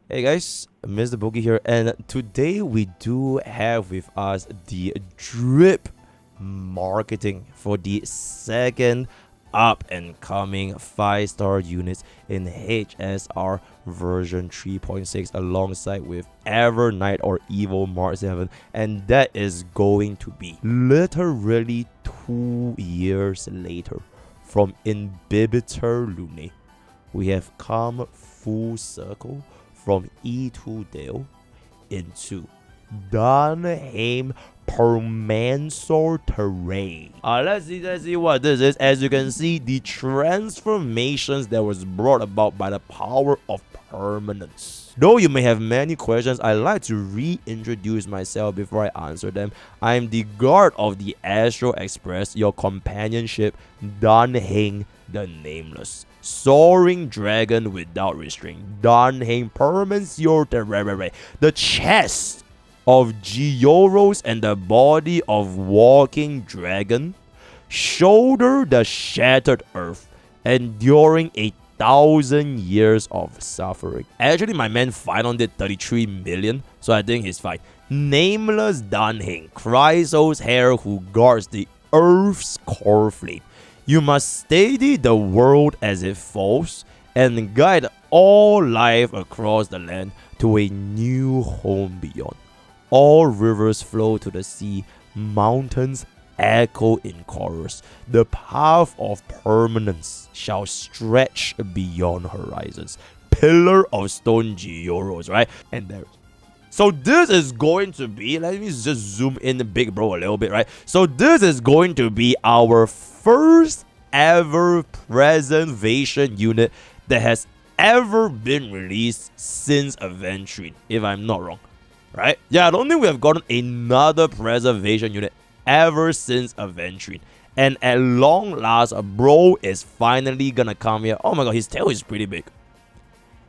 Hey guys, MrPokke here, and today we do have with us the drip marketing for the second up and coming 5-star units in HSR version 3.6 alongside with Ever Knight or Evil Mark 7, and that is going to be literally 2 years later from Inhibitor Lune. We have come full circle from E2 Dale into Dan Heng Permansor Terrae. Let's see what this is. As you can see, the transformations that was brought about by the power of permanence. Though you may have many questions, I like to reintroduce myself before I answer them. I am the guard of the Astro Express, your companionship, Dan Heng the Nameless. Soaring dragon without restraint. Dan Heng Permansor Terrae. The chest of Gioros and the body of walking dragon. Shoulder the shattered earth, enduring 1,000 years of suffering. Actually, my man finally did 33 million, so I think he's fine. Nameless Dan Heng, Chrysos hair who guards the earth's core flame. You must steady the world as it falls and guide all life across the land to a new home beyond. All rivers flow to the sea, mountains echo in chorus. The path of permanence shall stretch beyond horizons. Pillar of stone Gioros, right? And there. So this is going to be, let me just zoom in the big bro a little bit, right? So this is going to be our first ever preservation unit that has ever been released since Adventuring, if I'm not wrong, right? Yeah, I don't think we have gotten another preservation unit ever since Adventuring. And at long last, bro is finally gonna come here. Oh my god, his tail is pretty big.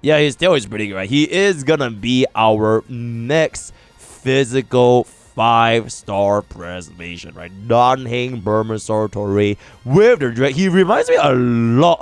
Yeah, his tail is pretty good, right? He is gonna be our next physical 5-star preservation, right? Dan Heng Permansor Terrae with the dragon. He reminds me a lot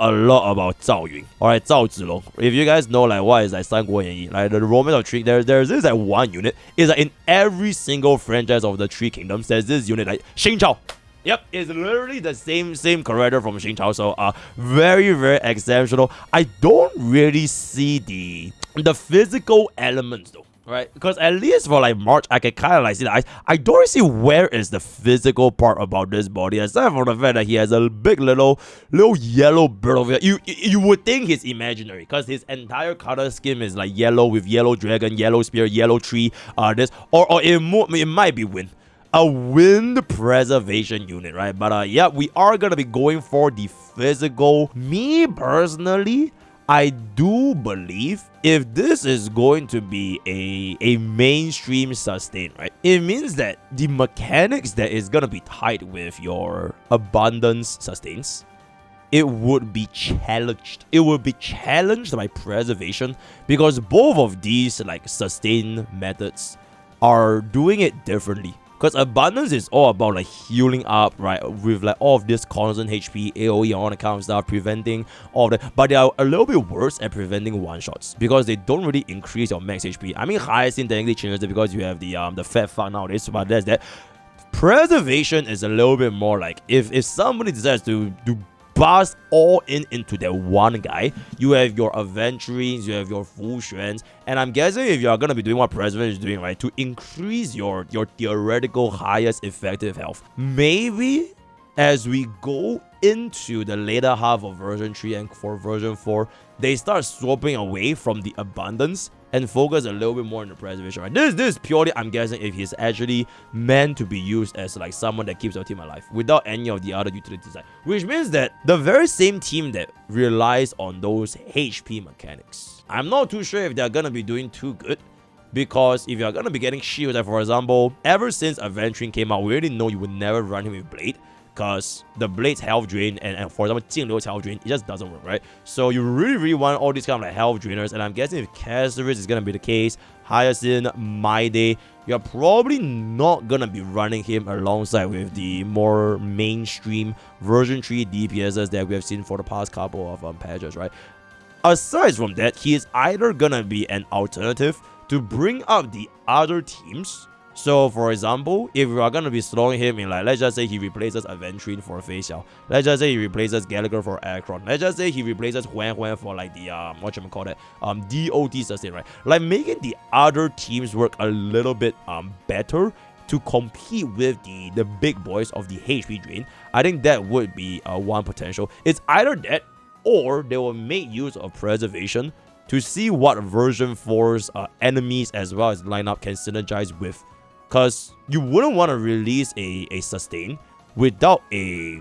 about Zhao Yun. Alright, Zhao Zilong. If you guys know like what is like Sanguo Yan Yi, like the Romance of Three, there's this like one unit. It's like in every single franchise of the Three Kingdoms, there's this unit like Xing Chao. Yep, it's literally the same character from Xing Chao, so very exceptional. I don't really see the physical elements though, right? Because at least for like March, I can kind of like see that I don't really see where is the physical part about this body, aside from the fact that he has a big little yellow bird over here. You would think he's imaginary because his entire color scheme is like yellow with yellow dragon, yellow spear, yellow tree, this or it might be wind. A wind preservation unit, right? But yeah, we are gonna be going for the physical. Me personally, I do believe if this is going to be a mainstream sustain, right? It means that the mechanics that is gonna be tied with your abundance sustains, it would be challenged. It would be challenged by preservation because both of these like sustain methods are doing it differently. Because abundance is all about like healing up, right? With like all of this constant HP, AoE, and all that kind of stuff, preventing all of that. But they are a little bit worse at preventing one-shots because they don't really increase your max HP. I mean, Hyacinth technically changes it because you have the fat fuck nowadays, but that's that. Preservation is a little bit more like if somebody decides to bust all into that one guy, you have your Aventurines, you have your Fu Xuans, and I'm guessing if you're gonna be doing what Preservation is doing, right, to increase your theoretical highest effective health, maybe as we go into the later half of version 3 and for version 4, they start swapping away from the abundance and focus a little bit more on the preservation, right? This is purely, I'm guessing, if he's actually meant to be used as like someone that keeps your team alive without any of the other utilities, which means that the very same team that relies on those HP mechanics, I'm not too sure if they're gonna be doing too good. Because if you're gonna be getting shields, like for example, ever since Adventuring came out, we already know you would never run him with Blade. Because the Blade's health drain and for example, Jingliu's health drain, it just doesn't work, right? So you really want all these kind of like health drainers. And I'm guessing if Caceres is gonna be the case, Hyacinth, Maide, you're probably not gonna be running him alongside with the more mainstream version 3 DPSs that we have seen for the past couple of patches, right? aside from that, he is either gonna be an alternative to bring up the other teams. So, for example, if we are going to be slowing him in, like, let's just say he replaces Aventrine for Fei Xiao. Let's just say he replaces Gallagher for Akron. Let's just say he replaces Huan for, like, the, DOT sustain, right? Like, making the other teams work a little bit, better to compete with the big boys of the HP drain. I think that would be, one potential. It's either that, or they will make use of preservation to see what version 4's enemies as well as lineup can synergize with. Because you wouldn't want to release a sustain without a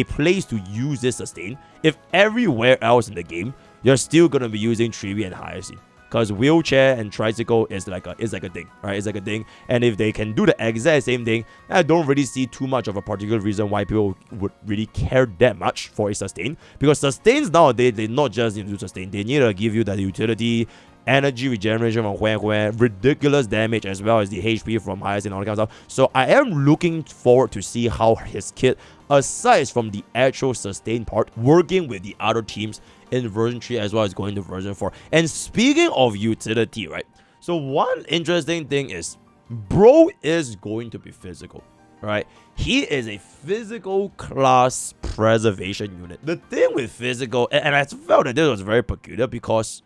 place to use this sustain if everywhere else in the game you're still going to be using Trivi and Hyacinth. Because wheelchair and tricycle is like a thing, right? It's like a thing. And if they can do the exact same thing, I don't really see too much of a particular reason why people would really care that much for a sustain. Because sustains nowadays, they not just need to do sustain. They need to give you that utility, energy regeneration from Huan, ridiculous damage as well as the HP from Hyacinth and all that kind of stuff. So I am looking forward to see how his kit, aside from the actual sustain part, working with the other teams in version 3 as well as going to version 4. And speaking of utility, right? So one interesting thing is, bro is going to be physical, right? He is a physical class preservation unit. The thing with physical, and I felt that this was very peculiar because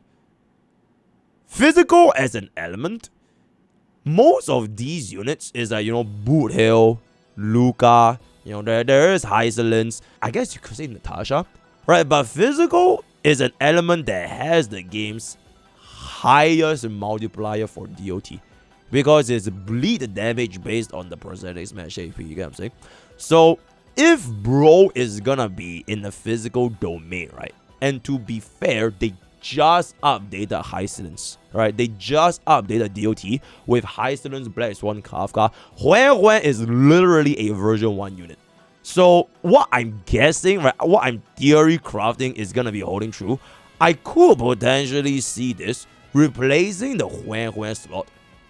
physical as an element, most of these units is like, Boot Hill, Luca, there is Hysolence, I guess you could say Natasha, right? But physical is an element that has the game's highest multiplier for DOT because it's bleed damage based on the prosthetics match AP, you get what I'm saying? So if bro is gonna be in the physical domain, right? And to be fair, they just updated Hysolence, right? They just updated DOT with Hysolence, Black Swan, Kafka. Huan is literally a version 1 unit. So what I'm guessing, right, what I'm theory crafting is gonna be holding true. I could potentially see this replacing the Huan slot,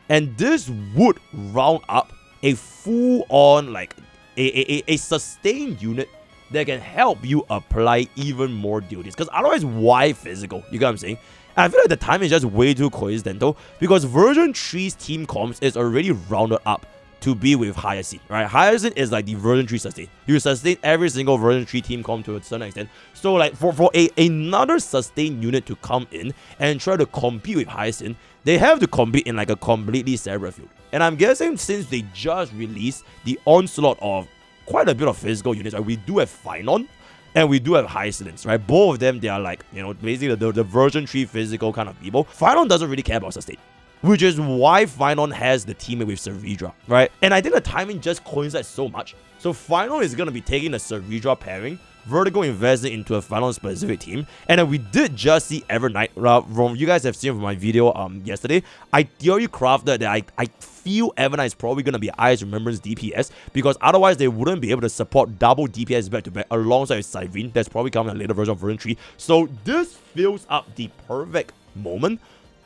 and this would round up a full-on, like, a sustained unit that can help you apply even more duties. Because otherwise, why physical? You get what I'm saying? And I feel like the time is just way too coincidental because version 3's team comps is already rounded up to be with Hyacinth, right? Hyacinth is like the version 3 sustain. You sustain every single version 3 team comp to a certain extent. So like for another sustain unit to come in and try to compete with Hyacinth, they have to compete in like a completely separate field. And I'm guessing since they just released the onslaught of quite a bit of physical units, right? We do have Finon and we do have Hysolence, right? Both of them, they are like, basically the version 3 physical kind of people. Finon doesn't really care about sustain, which is why Finon has the teammate with Servidra, right? And I think the timing just coincides so much. So Finon is going to be taking the Servidra pairing, Vertigo investing into a Finon specific team, and then we did just see Evernight. From you guys have seen from my video yesterday, I theory crafted that I feel Evernight is probably going to be Ice Remembrance DPS because otherwise they wouldn't be able to support double DPS back to back alongside with Cyrene. That's probably coming in a later version of version 3. So this fills up the perfect moment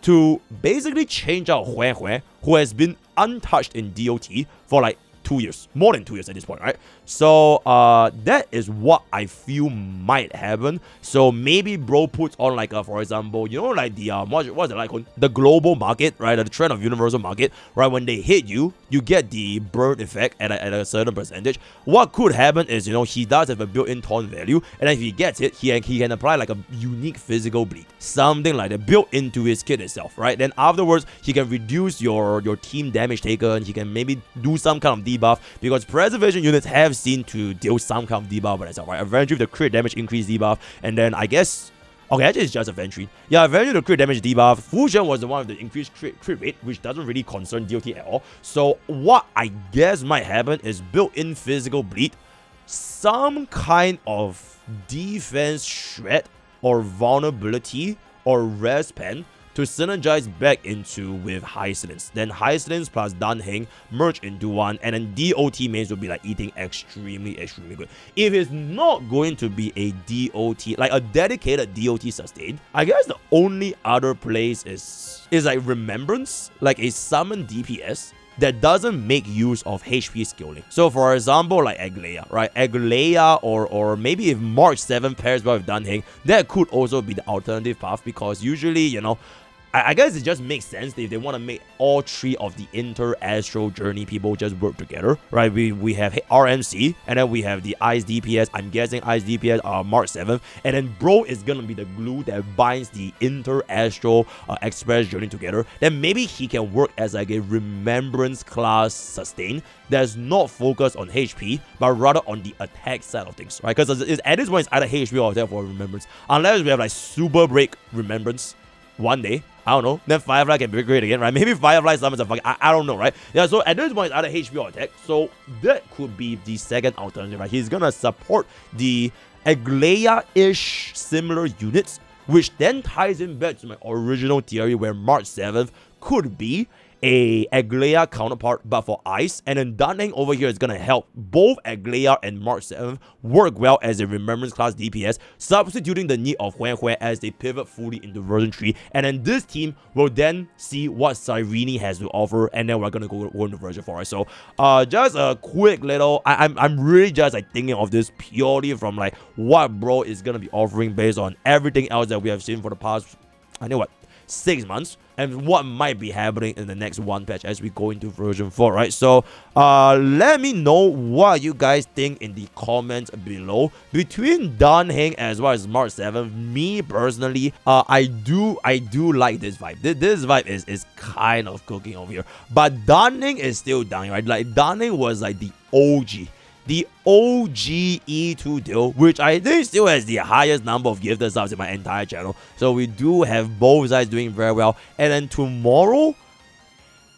to basically change out Huan, who has been untouched in DOT for like 2 years, more than 2 years at this point, right? So that is what I feel might happen. So maybe bro puts on like for example, like the what's it like on the global market, right? The trend of universal market, right? When they hit you, you get the burn effect at a certain percentage. What could happen is, he does have a built-in taunt value, and if he gets it, he can apply like a unique physical bleed, something like that built into his kit itself, right? Then afterwards, he can reduce your team damage taken. He can maybe do some kind of debuff because preservation units have seen to deal some kind of debuff by itself, right? Eventually, the crit damage increase debuff, and then I guess, okay, actually it's just Eventually. Yeah, eventually the crit damage debuff. Fusion was the one with the increased crit rate, which doesn't really concern DOT at all. So what I guess might happen is built-in physical bleed, some kind of defense shred or vulnerability or res pen to synergize back into with Hysolence. Then Hysolence plus Dan Heng merge into one, and then DOT mains will be like eating extremely good. If it's not going to be a DOT, like a dedicated DOT sustain, I guess the only other place is like Remembrance, like a summon DPS that doesn't make use of HP scaling. So for example, like Aglaia, right? Aglaia or maybe if March 7 pairs well with Dan Heng, that could also be the alternative path, because usually, you know, I guess it just makes sense if they want to make all three of the inter-astral journey people just work together, right? We have RMC, and then we have the Ice DPS. I'm guessing Ice DPS are March 7th, and then Bro is gonna be the glue that binds the inter-astral express journey together. Then maybe he can work as like a remembrance class sustain that's not focused on HP, but rather on the attack side of things, right? Because at this point, it's either HP or attack for remembrance, unless we have like super break remembrance one day. I don't know. Then Firefly can be great again, right? Maybe Firefly summons a fucking... I don't know, right? Yeah, so at this point, it's either HP or attack. So that could be the second alternative, right? He's gonna support the Aglaia-ish similar units, which then ties in back to my original theory where March 7th could be a Aglaia counterpart but for Ice, and then Dan Heng over here is gonna help both Aglaia and March 7th work well as a remembrance class DPS, substituting the need of Hue as they pivot fully into version 3, and then this team will then see what Cyrene has to offer, and then we're gonna go into version 4. Right? So just a quick little, I'm really just like thinking of this purely from like what Bro is gonna be offering based on everything else that we have seen for the past, I know what, 6 months, and what might be happening in the next one patch as we go into version 4, right? So let me know what you guys think in the comments below between Dan Heng as well as March 7th. Me personally, I do like this vibe. This vibe is kind of cooking over here, but Dan Heng is still down, right? Like Dan Heng was like the OG E2 deal, which I think still has the highest number of gifted subs in my entire channel. So we do have both sides doing very well. And then tomorrow,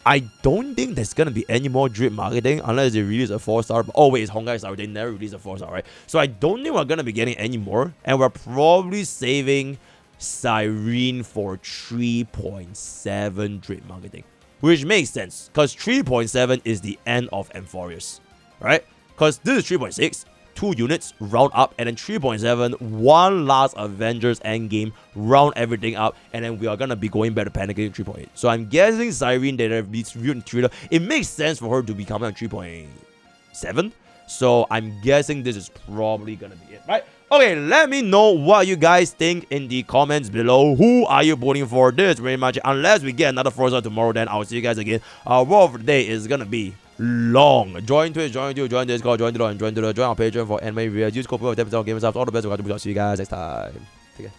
I don't think there's gonna be any more drip marketing unless they release a 4-star. Oh wait, it's Honkai star. They never release a 4-star, right? So I don't think we're gonna be getting any more, and we're probably saving Cyrene for 3.7 drip marketing, which makes sense because 3.7 is the end of Amphorius, right? Because this is 3.6, 2 units, round up, and then 3.7, one last Avengers endgame, round everything up, and then we are going to be going back to Panicking 3.8. So I'm guessing Cyrene, that have this mutant thriller, it makes sense for her to be coming at 3.7. So I'm guessing this is probably going to be it, right? Okay, let me know what you guys think in the comments below. Who are you voting for? This is pretty much it. Unless we get another Forza tomorrow, then I'll see you guys again. Word of the day is going to be long. Join Twitch, join Discord, join our Patreon for anime reviews. Use code for 10% on gaming subs. All the best. We'll see you guys next time. Take care.